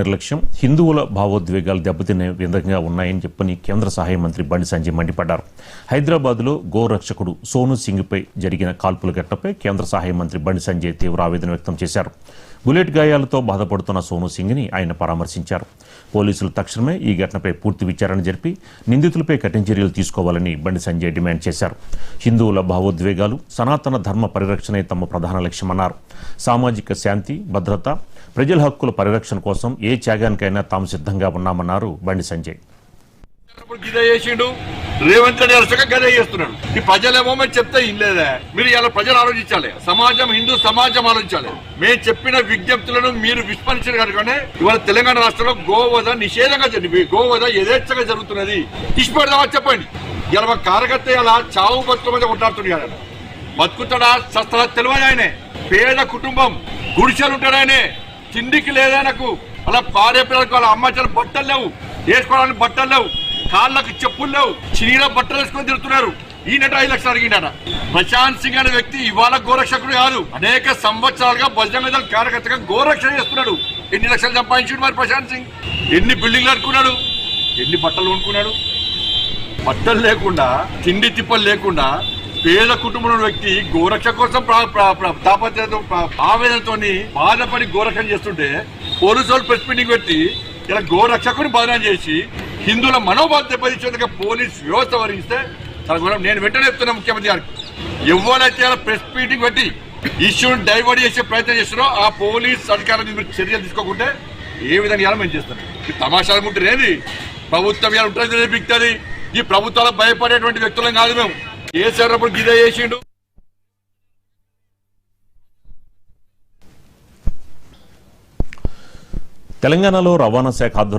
నిర్లక్ష్యం హిందువుల భావోద్వేగాలు దెబ్బతినే విధంగా ఉన్నాయని చెప్పని కేంద్ర సహాయ మంత్రి బండి సంజయ్ మండిపడ్డారు. హైదరాబాద్లో గోరక్షకుడు సోను సింగ్పై జరిగిన కాల్పుల ఘటనపై కేంద్ర సహాయ మంత్రి బండి సంజయ్ తీవ్ర ఆవేదన వ్యక్తం చేశారు. బుల్లెట్ గాయాలతో బాధపడుతున్న సోను సింగ్ని ఆయన పరామర్శించారు. పోలీసులు తక్షణమే ఈ ఘటనపై పూర్తి విచారణ జరిపి నిందితులపై కఠిన చర్యలు తీసుకోవాలని బండి సంజయ్ డిమాండ్ చేశారు. హిందువుల భావోద్వేగాలు, సనాతన ధర్మ పరిరక్షణే తమ ప్రధాన లక్ష్యమన్నారు. సామాజిక శాంతి, భద్రత, ప్రజల హక్కుల పరిరక్షణ కోసం ఏ త్యాగానికైనా తాము సిద్ధంగా ఉన్నామన్నారు బండి సంజయ్. రేవంత్ రెడ్డి అలసగా గదే చేస్తున్నాడు. ఈ ప్రజలేమో మేము చెప్తే ఇల్లేదా? మీరు ఇలా ప్రజలు ఆలోచించాలి, సమాజం, హిందూ సమాజం ఆలోచించాలి. మేము చెప్పిన విజ్ఞప్తులను మీరు విస్మరించారు కనుకనే ఇవాళ తెలంగాణ రాష్ట్రంలో గోవధ నిషేధంగా జరిగింది. గోవధ యథేచ్ఛగా జరుగుతున్నది. ఇష్టపడదామా చెప్పండి. ఇలా మా కార్యకర్త ఇలా చావు బతుకుల మీద కొట్లాడుతుంది కదా. బతుకుతాడా చస్తాడా తెలియదు ఆయనే. పేద కుటుంబం, గుడిసెలు ఉంటాడు ఆయనే. తిండికి లేదా నాకు. అలా భార్య పిల్లలకు వాళ్ళ అమ్మాయిల బట్టలు లేవు, వేసుకోవడానికి బట్టలు లేవు, కాళ్ళకు చెప్పులు లేవు, చిన్న బట్టలు వేసుకొని తిరుగుతున్నారు. ఈయనట 5 లక్షలు అడిగినట. ప్రశాంత్ సింగ్ అనే వ్యక్తి ఇవాళ గోరక్షకుడు కాదు, అనేక సంవత్సరాలుగా బజరంగ దళ కార్యకర్తగా గోరక్షణ చేస్తున్నాడు. ఎన్ని లక్షలు సంపాదించాడు మరి ప్రశాంత్ సింగ్? ఎన్ని బిల్డింగ్లు అనుకున్నాడు? ఎన్ని బట్టలు కొనుక్కున్నాడు? బట్టలు లేకుండా, తిండి తిప్పలు లేకుండా పేద కుటుంబంలో వ్యక్తి గోరక్ష కోసం తాపత్రయంతో, ఆవేదనతో బాధపడి గోరక్షణ చేస్తుంటే పోలీసు వాళ్ళు ప్రెస్ మీటింగ్ పెట్టి ఇలా గోరక్షకుని బదనాం చేసి హిందువుల మనోభావం దెబ్బతీసేందుకు పోలీస్ వ్యవస్థ వహిస్తే నేను వెంటనే చెప్తున్నా ముఖ్యమంత్రి గారికి, ఎవరైతే ప్రెస్ మీటింగ్ పెట్టి ఇష్యూని డైవర్ట్ చేసే ప్రయత్నం చేస్తున్నారో ఆ పోలీస్ అధికారుల మీద చర్యలు తీసుకోకుంటే ఏ విధంగా ఇలా మేము చేస్తాం. తమాషాలు ఉంటేనేది ప్రభుత్వం ఇలా ఉంటుంది బిక్తుంది. ఈ ప్రభుత్వాలకు భయపడేటువంటి వ్యక్తులం కాదు మేము. ఏ సరైనప్పుడు గిదే చేసిండు. తెలంగాణలో రవాణా శాఖ